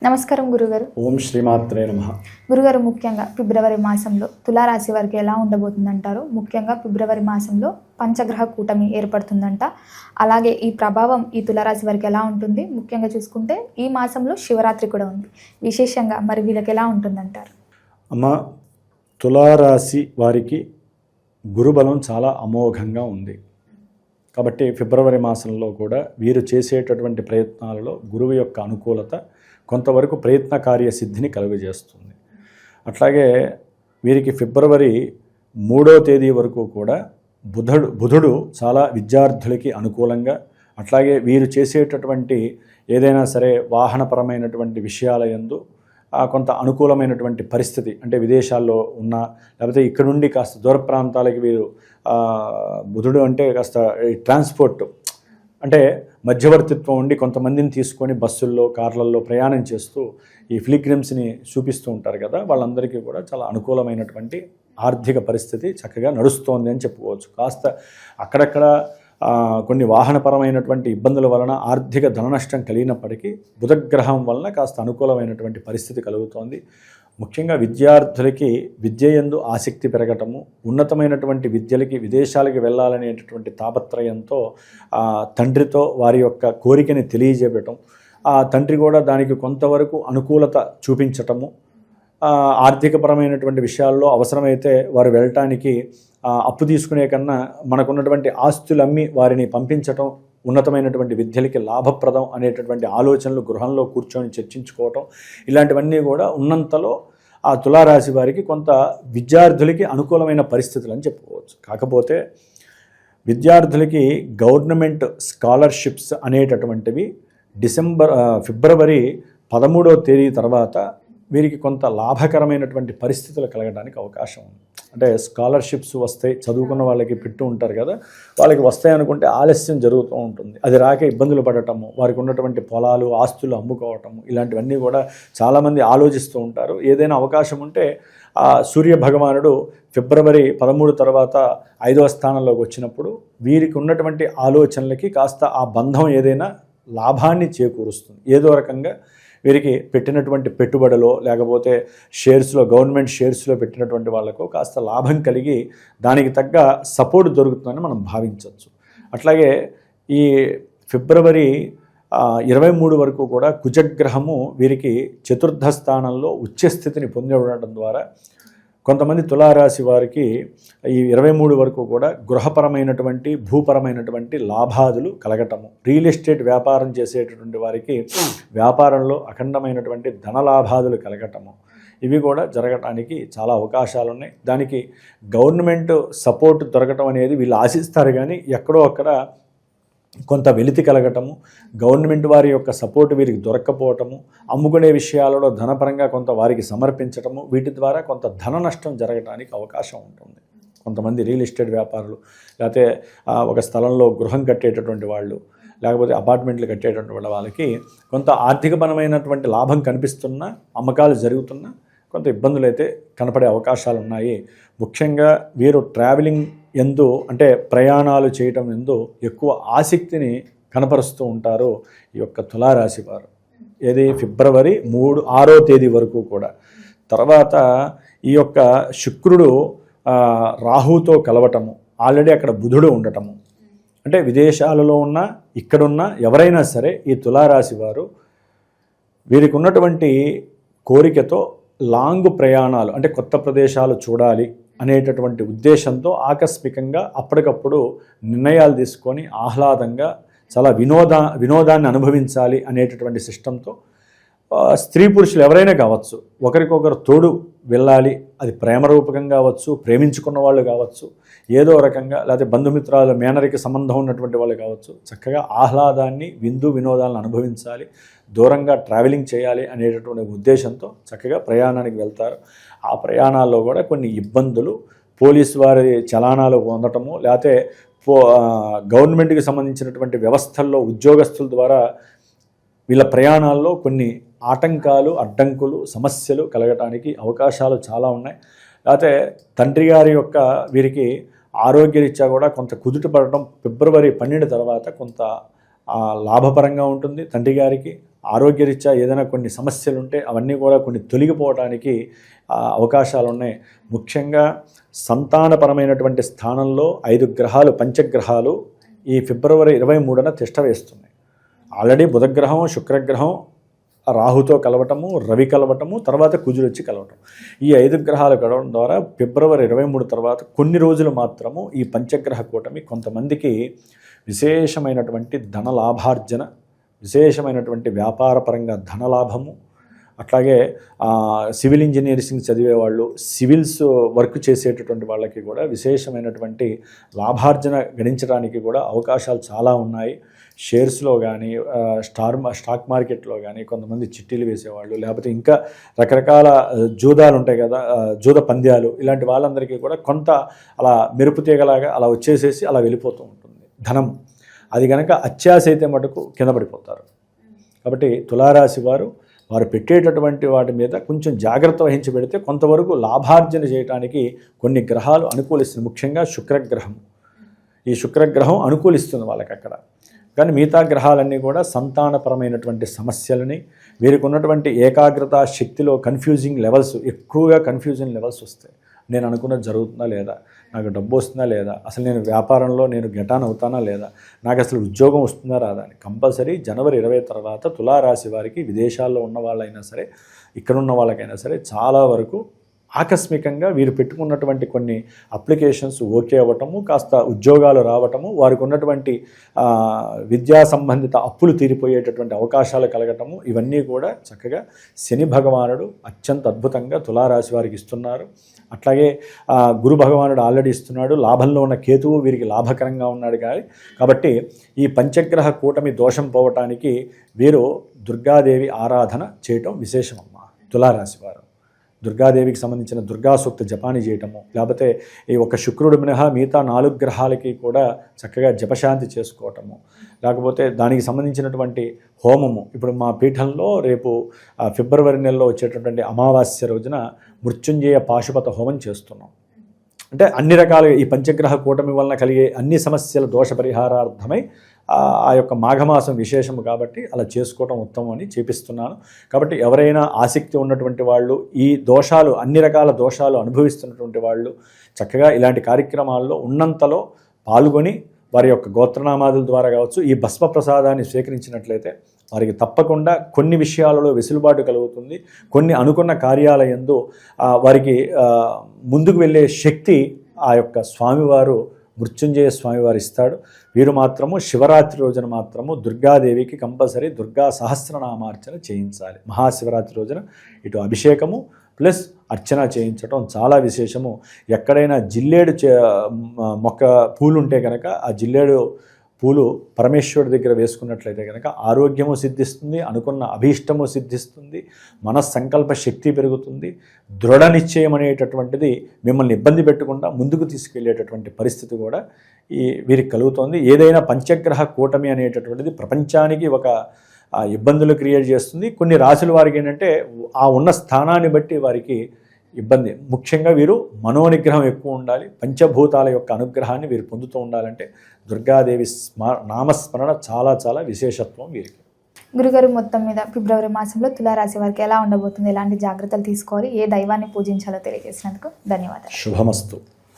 నమస్కారం గురుగారు. ఓం శ్రీమాత్రే నమః. గురుగారు, ముఖ్యంగా ఫిబ్రవరి మాసంలో తులారాశి వారికి ఎలా ఉండబోతుందంటారు? ముఖ్యంగా ఫిబ్రవరి మాసంలో పంచగ్రహ కూటమి ఏర్పడుతుందంట. అలాగే ఈ ప్రభావం ఈ తులారాశి వారికి ఎలా ఉంటుంది? ముఖ్యంగా చూసుకుంటే ఈ మాసంలో శివరాత్రి కూడా ఉంది. విశేషంగా మరి వీళ్ళకి ఎలా ఉంటుందంటారు? అమ్మ, తులారాశి వారికి గురుబలం చాలా అమోఘంగా ఉంది. కాబట్టి ఫిబ్రవరి మాసంలో కూడా వీరు చేసేటటువంటి ప్రయత్నాలలో గురువు యొక్క అనుకూలత కొంతవరకు ప్రయత్న కార్యసిద్ధిని కలుగజేస్తుంది. అట్లాగే వీరికి ఫిబ్రవరి 3వ తేదీ వరకు కూడా బుధుడు చాలా విద్యార్థులకి అనుకూలంగా, అట్లాగే వీరు చేసేటటువంటి ఏదైనా సరే వాహనపరమైనటువంటి విషయాల యందు కొంత అనుకూలమైనటువంటి పరిస్థితి, అంటే విదేశాల్లో ఉన్న లేకపోతే ఇక్కడ నుండి కాస్త దూర ప్రాంతాలకి వీరు బుధుడు అంటే కాస్త ట్రాన్స్పోర్ట్ అంటే మధ్యవర్తిత్వం ఉండి కొంతమందిని తీసుకొని బస్సుల్లో కార్లలో ప్రయాణం చేస్తూ ఈ ఫిలిగ్రిమ్స్ని చూపిస్తూ ఉంటారు కదా, వాళ్ళందరికీ కూడా చాలా అనుకూలమైనటువంటి ఆర్థిక పరిస్థితి చక్కగా నడుస్తోంది అని చెప్పుకోవచ్చు. కాస్త అక్కడక్కడ కొన్ని వాహనపరమైనటువంటి ఇబ్బందుల వలన ఆర్థిక ధన నష్టం కలిగినప్పటికీ బుధగ్రహం వలన కాస్త అనుకూలమైనటువంటి పరిస్థితి కలుగుతోంది. ముఖ్యంగా విద్యార్థులకి విద్య యందు ఆసక్తి పెరగటము, ఉన్నతమైనటువంటి విద్యలకి విదేశాలకి వెళ్ళాలనేటటువంటి తాపత్రయంతో తండ్రితో వారి యొక్క కోరికని తెలియజేయటం, ఆ తండ్రి కూడా దానికి కొంతవరకు అనుకూలత చూపించటము, ఆర్థికపరమైనటువంటి విషయాల్లో అవసరమైతే వారు వెళ్ళటానికి అప్పు తీసుకునే కన్నా మనకున్నటువంటి ఆస్తులు అమ్మి వారిని పంపించటం, ఉన్నతమైనటువంటి విద్యలకి లాభప్రదం అనేటటువంటి ఆలోచనలు గృహంలో కూర్చొని చర్చించుకోవటం, ఇలాంటివన్నీ కూడా ఉన్నంతలో ఆ తులారాశి వారికి కొంత విద్యార్థులకి అనుకూలమైన పరిస్థితులు అని చెప్పుకోవచ్చు. కాకపోతే విద్యార్థులకి గవర్నమెంట్ స్కాలర్షిప్స్ అనేటటువంటివి ఫిబ్రవరి 13వ తేదీ తర్వాత వీరికి కొంత లాభకరమైనటువంటి పరిస్థితులు కలగడానికి అవకాశం ఉంది. అంటే స్కాలర్షిప్స్ వస్తాయి, చదువుకున్న వాళ్ళకి పెట్టు ఉంటారు కదా, వాళ్ళకి వస్తాయి అనుకుంటే ఆలస్యం జరుగుతూ ఉంటుంది. అది రాక ఇబ్బందులు పడటము, వారికి ఉన్నటువంటి పొలాలు ఆస్తులు అమ్ముకోవటము, ఇలాంటివన్నీ కూడా చాలామంది ఆలోచిస్తూ ఉంటారు. ఏదైనా అవకాశం ఉంటే సూర్య భగవానుడు ఫిబ్రవరి 13 తర్వాత 5వ స్థానంలోకి వచ్చినప్పుడు వీరికి ఉన్నటువంటి ఆలోచనలకి కాస్త ఆ బంధం ఏదైనా లాభాన్ని చేకూరుస్తుంది. ఏదో రకంగా వీరికి పెట్టినటువంటి పెట్టుబడిలో లేకపోతే షేర్స్లో, గవర్నమెంట్ షేర్స్లో పెట్టినటువంటి వాళ్ళకు కాస్త లాభం కలిగి దానికి తగ్గ సపోర్ట్ దొరుకుతుందని మనం భావించవచ్చు. అట్లాగే ఈ ఫిబ్రవరి 23 వరకు కూడా కుజగ్రహము వీరికి 4థ స్థానంలో ఉచ్చస్థితిని పొంది ఉండడం ద్వారా కొంతమంది తులారాశి వారికి ఈ 23 వరకు కూడా గృహపరమైనటువంటి భూపరమైనటువంటి లాభాదులు కలగటము, రియల్ ఎస్టేట్ వ్యాపారం చేసేటటువంటి వారికి వ్యాపారంలో అఖండమైనటువంటి ధనలాభాదులు కలగటము, ఇవి కూడా జరగటానికి చాలా అవకాశాలు ఉన్నాయి. దానికి గవర్నమెంట్ సపోర్ట్ దొరకటం అనేది వీళ్ళు ఆశిస్తారు, కానీ ఎక్కడో అక్కడ కొంత వెలితి కలగటము, గవర్నమెంట్ వారి యొక్క సపోర్ట్ వీరికి దొరక్కపోవటము, అమ్ముకునే విషయాలలో ధనపరంగా కొంత వారికి సమర్పించటము, వీటి ద్వారా కొంత ధన నష్టం జరగడానికి అవకాశం ఉంటుంది. కొంతమంది రియల్ ఎస్టేట్ వ్యాపారులు, లేకపోతే ఒక స్థలంలో గృహం కట్టేటటువంటి వాళ్ళు, లేకపోతే అపార్ట్మెంట్లు కట్టేటటువంటి వాళ్ళకి కొంత ఆర్థికపరమైనటువంటి లాభం కనిపిస్తున్నా, అమ్మకాలు జరుగుతున్నా కొంత ఇబ్బందులు అయితే కనపడే అవకాశాలు ఉన్నాయి. ముఖ్యంగా వీరు ట్రావెలింగ్ ఎందు, అంటే ప్రయాణాలు చేయటం ఎందు ఎక్కువ ఆసక్తిని కనపరుస్తూ ఉంటారు ఈ యొక్క తులారాశి వారు. ఏది ఫిబ్రవరి 6వ తేదీ వరకు కూడా. తర్వాత ఈ యొక్క శుక్రుడు రాహుతో కలవటము, ఆల్రెడీ అక్కడ బుధుడు ఉండటము, అంటే విదేశాలలో ఉన్న ఇక్కడున్న ఎవరైనా సరే ఈ తులారాశి వారు వీరికి ఉన్నటువంటి కోరికతో లాంగ్ ప్రయాణాలు, అంటే కొత్త ప్రదేశాలు చూడాలి అనేటటువంటి ఉద్దేశంతో ఆకస్మికంగా అప్పటికప్పుడు నిర్ణయాలు తీసుకొని ఆహ్లాదంగా చాలా వినోదాన్ని అనుభవించాలి అనేటటువంటి సిస్టంతో స్త్రీ పురుషులు ఎవరైనా కావచ్చు, ఒకరికొకరు తోడు వెళ్ళాలి. అది ప్రేమరూపకం కావచ్చు, ప్రేమించుకున్న వాళ్ళు కావచ్చు, ఏదో రకంగా, లేకపోతే బంధుమిత్రాలు మేనరిక సంబంధం ఉన్నటువంటి వాళ్ళు కావచ్చు, చక్కగా ఆహ్లాదాన్ని వినోదాలను అనుభవించాలి, దూరంగా ట్రావెలింగ్ చేయాలి అనేటటువంటి ఉద్దేశంతో చక్కగా ప్రయాణానికి వెళ్తారు. ఆ ప్రయాణాల్లో కూడా కొన్ని ఇబ్బందులు, పోలీసు వారి చలానాలు పొందటము, లేకపోతే గవర్నమెంట్కి సంబంధించినటువంటి వ్యవస్థల్లో ఉద్యోగస్తుల ద్వారా వీళ్ళ ప్రయాణాల్లో కొన్ని ఆటంకాలు, అడ్డంకులు, సమస్యలు కలగటానికి అవకాశాలు చాలా ఉన్నాయి. లేకపోతే తండ్రి గారి యొక్క వీరికి ఆరోగ్యరీత్యా కూడా కొంత కుదుట పడటం ఫిబ్రవరి 12 తర్వాత కొంత లాభపరంగా ఉంటుంది తండ్రి గారికి. ఆరోగ్యరీత్యా ఏదైనా కొన్ని సమస్యలు ఉంటే అవన్నీ కూడా కొన్ని తొలగిపోవడానికి అవకాశాలు ఉన్నాయి. ముఖ్యంగా సంతానపరమైనటువంటి స్థానంలో 5 గ్రహాలు, పంచగ్రహాలు ఈ ఫిబ్రవరి 23న తిష్ట వేస్తున్నాయి. ఆల్రెడీ బుధగ్రహం, శుక్రగ్రహం రాహుతో కలవటము, రవి కలవటము, తర్వాత కుజుడు వచ్చి కలవటం. ఈ 5 గ్రహాలు కలవడం ద్వారా ఫిబ్రవరి 23 తర్వాత కొన్ని రోజులు మాత్రము ఈ పంచగ్రహ కూటమి కొంతమందికి విశేషమైనటువంటి ధనలాభార్జన, విశేషమైనటువంటి వ్యాపారపరంగా ధనలాభము, అట్లాగే సివిల్ ఇంజనీరింగ్ చదివేవాళ్ళు, సివిల్స్ వర్క్ చేసేటటువంటి వాళ్ళకి కూడా విశేషమైనటువంటి లాభార్జన గణించడానికి కూడా అవకాశాలు చాలా ఉన్నాయి. షేర్స్లో కానీ, స్టాక్ మార్కెట్లో కానీ కొంతమంది చిట్టీలు వేసేవాళ్ళు, లేకపోతే ఇంకా రకరకాల జూదాలు ఉంటాయి కదా, జూద పంద్యాలు, ఇలాంటి వాళ్ళందరికీ కూడా కొంత అలా మెరుపు తీగలాగా అలా వచ్చేసేసి అలా వెళ్ళిపోతూ ఉంటుంది ధనము. అది కనుక అత్యాశ అయితే మటుకు కింద పడిపోతారు. కాబట్టి తులారాశి వారు పెట్టేటటువంటి వాటి మీద కొంచెం జాగ్రత్త వహించి పెడితే కొంతవరకు లాభార్జన చేయడానికి కొన్ని గ్రహాలు అనుకూలిస్తుంది. ముఖ్యంగా శుక్రగ్రహం, ఈ శుక్రగ్రహం అనుకూలిస్తుంది వాళ్ళకి అక్కడ. కానీ మిగతా గ్రహాలన్నీ కూడా సంతానపరమైనటువంటి సమస్యలని, వీరికి ఉన్నటువంటి ఏకాగ్రత శక్తిలో కన్ఫ్యూజింగ్ లెవెల్స్, ఎక్కువగా కన్ఫ్యూజన్ లెవెల్స్ వస్తాయి. నేను అనుకున్నది జరుగుతుందా లేదా, నాకు డబ్బు వస్తుందా లేదా, అసలు నేను వ్యాపారంలో నేను గెటాన్ అవుతానా లేదా, నాకు అసలు ఉద్యోగం వస్తుందా రాదా అని. కంపల్సరీ జనవరి 20 తర్వాత తులారాశి వారికి, విదేశాల్లో ఉన్న వాళ్ళైనా సరే, ఇక్కడ ఉన్న వాళ్ళకైనా సరే, చాలా వరకు ఆకస్మికంగా వీరు పెట్టుకున్నటువంటి కొన్ని అప్లికేషన్స్ ఓకే అవ్వటము, కాస్త ఉద్యోగాలు రావటము, వారికి ఉన్నటువంటి విద్యా సంబంధిత అప్పులు తీరిపోయేటటువంటి అవకాశాలు కలగటము, ఇవన్నీ కూడా చక్కగా శని భగవానుడు అత్యంత అద్భుతంగా తులారాశి వారికి ఇస్తున్నారు. అట్లాగే గురు భగవానుడు ఆల్రెడీ ఇస్తున్నాడు. లాభంలో ఉన్న కేతువు వీరికి లాభకరంగా ఉన్నాడు. కాబట్టి ఈ పంచగ్రహ కూటమి దోషం పోవటానికి వీరు దుర్గాదేవి ఆరాధన చేయటం విశేషమమ్మ. తులారాశి వారు దుర్గాదేవికి సంబంధించిన దుర్గా సూక్త జపాన్ని చేయటము, లేకపోతే ఈ ఒక శుక్రుడు మినహా మిగతా 4 గ్రహాలకి కూడా చక్కగా జపశాంతి చేసుకోవటము, లేకపోతే దానికి సంబంధించినటువంటి హోమము. ఇప్పుడు మా పీఠంలో రేపు ఫిబ్రవరి నెలలో వచ్చేటటువంటి అమావాస్య రోజున మృత్యుంజయ పాశుపత హోమం చేస్తున్నాం. అంటే అన్ని రకాలుగా ఈ పంచగ్రహ కూటమి వలన కలిగే అన్ని సమస్యల దోష పరిహారార్థమై ఆ యొక్క మాఘమాసం విశేషము కాబట్టి అలా చేసుకోవటం ఉత్తమం అని చేపిస్తున్నాను. కాబట్టి ఎవరైనా ఆసక్తి ఉన్నటువంటి వాళ్ళు, ఈ దోషాలు, అన్ని రకాల దోషాలు అనుభవిస్తున్నటువంటి వాళ్ళు చక్కగా ఇలాంటి కార్యక్రమాల్లో ఉన్నంతలో పాల్గొని వారి యొక్క గోత్రనామాదుల ద్వారా కావచ్చు ఈ భస్మ ప్రసాదాన్ని స్వీకరించినట్లయితే వారికి తప్పకుండా కొన్ని విషయాలలో వెసులుబాటు కలుగుతుంది. కొన్ని అనుకున్న కార్యాలయందు వారికి ముందుకు వెళ్ళే శక్తి ఆ యొక్క స్వామివారు, మృత్యుంజయ స్వామివారు ఇస్తాడు. వీరు మాత్రము శివరాత్రి రోజున మాత్రము దుర్గాదేవికి కంపల్సరీ దుర్గా సహస్రనామార్చన చేయించాలి. మహాశివరాత్రి రోజున ఇటు అభిషేకము ప్లస్ అర్చన చేయించడం చాలా విశేషము. ఎక్కడైనా జిల్లేడు మొక్క పూలు ఉంటే కనుక ఆ జిల్లేడు పూలు పరమేశ్వరుడి దగ్గర వేసుకున్నట్లయితే కనుక ఆరోగ్యము సిద్ధిస్తుంది, అనుకున్న అభీష్టము సిద్ధిస్తుంది, మనస్సంకల్ప శక్తి పెరుగుతుంది, దృఢ నిశ్చయం అనేటటువంటిది మిమ్మల్ని ఇబ్బంది పెట్టకుండా ముందుకు తీసుకెళ్లేటటువంటి పరిస్థితి కూడా వీరికి కలుగుతోంది. ఏదైనా పంచగ్రహ కూటమి అనేటటువంటిది ప్రపంచానికి ఒక ఇబ్బందులు క్రియేట్ చేస్తుంది. కొన్ని రాశుల వారికి ఏంటంటే ఆ ఉన్న స్థానాన్ని బట్టి వారికి ఇబ్బంది. ముఖ్యంగా వీరు మనోనిగ్రహం ఎక్కువ ఉండాలి. పంచభూతాల యొక్క అనుగ్రహాన్ని వీరు పొందుతూ ఉండాలంటే దుర్గాదేవి నామస్మరణ చాలా చాలా విశేషత్వం వీరికి. గురుగారు, మొత్తం మీద ఫిబ్రవరి మాసంలో తులారాశి వారికి ఎలా ఉండబోతుంది, ఎలాంటి జాగ్రత్తలు తీసుకోవాలి, ఏ దైవాన్ని పూజించాలో తెలియజేసినందుకు ధన్యవాదాలు. శుభమస్తు.